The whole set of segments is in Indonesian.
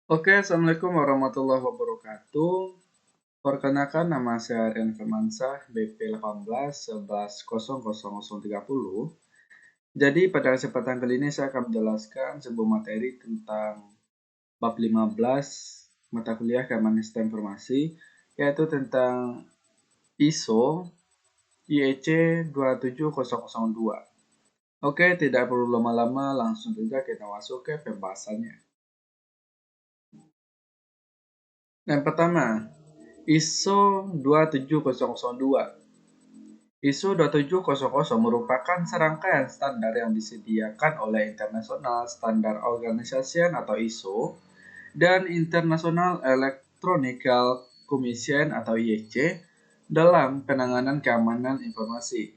Oke, Assalamualaikum warahmatullahi wabarakatuh. Perkenalkan, nama saya Rian Firmansyah, BP 18 11 00 30. Jadi pada kesempatan kali ini saya akan menjelaskan sebuah materi tentang bab 15 mata kuliah Keamanan Sistem Informasi, yaitu tentang ISO IEC 27002. Oke, tidak perlu lama-lama, langsung saja kita masuk ke pembahasannya. Yang pertama, ISO 27002. ISO 27000 merupakan serangkaian standar yang disediakan oleh International Standard Organization atau ISO dan International Electronical Commission atau IEC dalam penanganan keamanan informasi.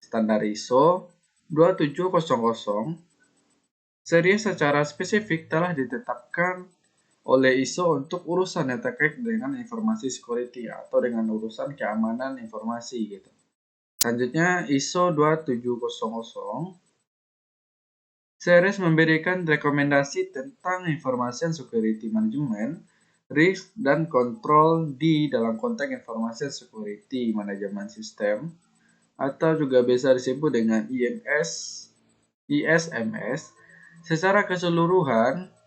Standar ISO 2700 seri secara spesifik telah ditetapkan oleh ISO untuk urusan yang terkait dengan informasi security atau dengan urusan keamanan informasi gitu. Selanjutnya ISO 2700 series memberikan rekomendasi tentang information security management, risk dan control di dalam konteks information security management system atau juga biasa disebut dengan ISMS. Secara keseluruhan,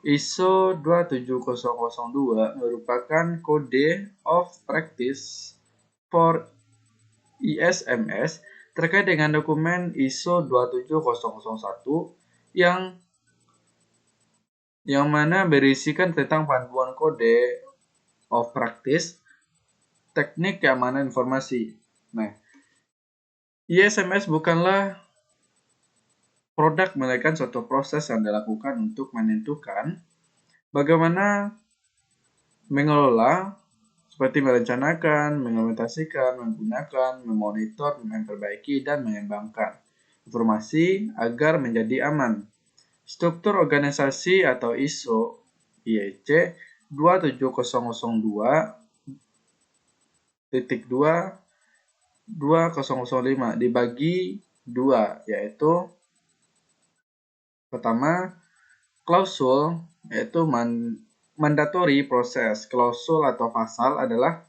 ISO 27002 merupakan kode of practice for ISMS terkait dengan dokumen ISO 27001 yang mana berisikan tentang panduan kode of practice teknik keamanan informasi. Nah, ISMS bukanlah produk, melainkan suatu proses yang dilakukan untuk menentukan bagaimana mengelola, seperti merencanakan, mengimplementasikan, menggunakan, memonitor, memperbaiki, dan mengembangkan informasi agar menjadi aman. Struktur organisasi atau ISO IEC 27002.2.2005 dibagi dua, yaitu pertama, klausul, yaitu mandatory proses. Klausul atau pasal adalah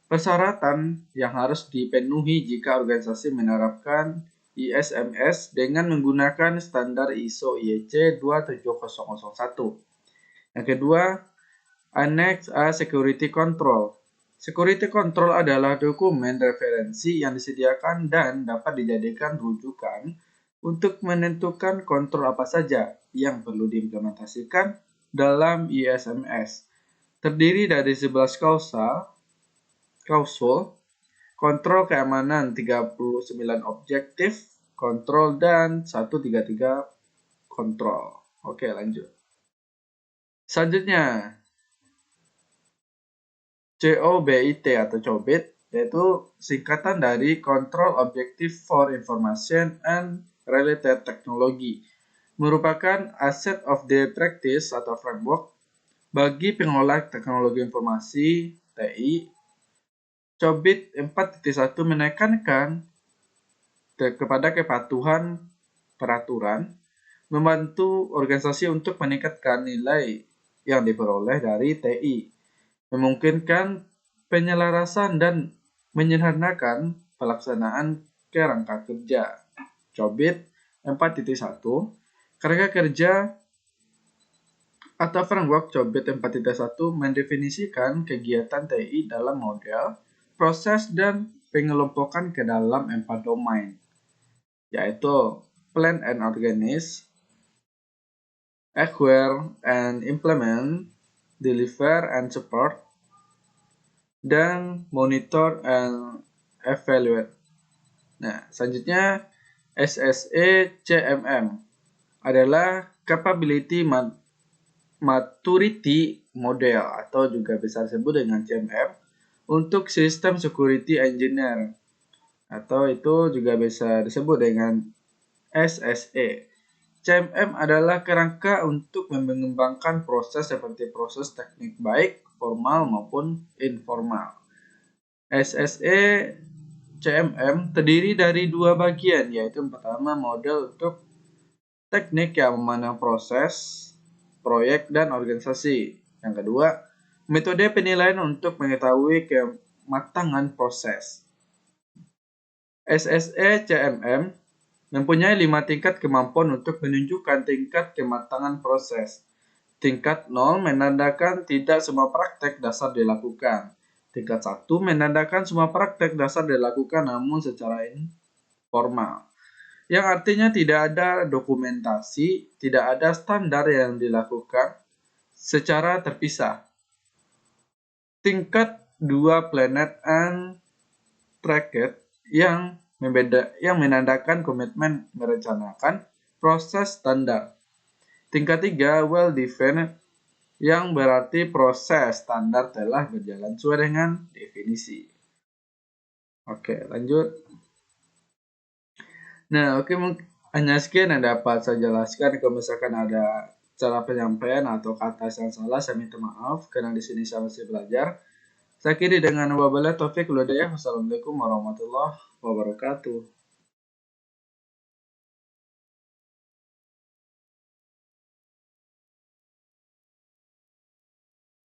persyaratan yang harus dipenuhi jika organisasi menerapkan ISMS dengan menggunakan standar ISO IEC 27001. Yang kedua, Annex A Security Control. Security Control adalah dokumen referensi yang disediakan dan dapat dijadikan rujukan untuk menentukan kontrol apa saja yang perlu diimplementasikan dalam ISMS. Terdiri dari 11 klausul, kontrol keamanan 39 objektif, kontrol dan 133 kontrol. Oke, lanjut. Selanjutnya, COBIT atau COBIT, yaitu singkatan dari Control Objective for Information and Related Technology, merupakan asset of the practice atau framework bagi pengelola teknologi informasi TI. COBIT 4.1 menekankan kepada kepatuhan peraturan, membantu organisasi untuk meningkatkan nilai yang diperoleh dari TI, memungkinkan penyelarasan dan menyederhanakan pelaksanaan kerangka kerja. COBIT 4.1, kerangka kerja atau framework COBIT 4.1 mendefinisikan kegiatan TI dalam model, proses, dan pengelompokan ke dalam 4 domain, yaitu plan and organize, acquire and implement, deliver and support, dan monitor and evaluate. Nah, selanjutnya SSE CMM adalah Capability Maturity Model atau juga bisa disebut dengan CMM untuk System Security Engineer, atau itu juga bisa disebut dengan SSE. CMM adalah kerangka untuk mengembangkan proses seperti proses teknik baik formal maupun informal. SSE CMM terdiri dari dua bagian, yaitu yang pertama model untuk teknik yang memandang proses proyek, dan organisasi. Yang kedua, metode penilaian untuk mengetahui kematangan proses. SSE CMM mempunyai 5 tingkat kemampuan untuk menunjukkan tingkat kematangan proses. Tingkat 0 menandakan tidak semua praktek dasar dilakukan. Tingkat 1 menandakan semua praktek dasar dilakukan namun secara informal. Yang artinya tidak ada dokumentasi, tidak ada standar yang dilakukan secara terpisah. Tingkat 2 planet and tracked yang menandakan komitmen merencanakan proses standar. Tingkat 3 well defined yang berarti proses standar telah berjalan sesuai dengan definisi. Oke, lanjut. Nah, oke, hanya sekian yang dapat saya jelaskan. Kalau misalkan ada cara penyampaian atau kata yang salah, saya minta maaf karena di sini saya masih belajar. Saya akhiri dengan wabillahi taufik wal hidayah. Wassalamualaikum warahmatullahi wabarakatuh.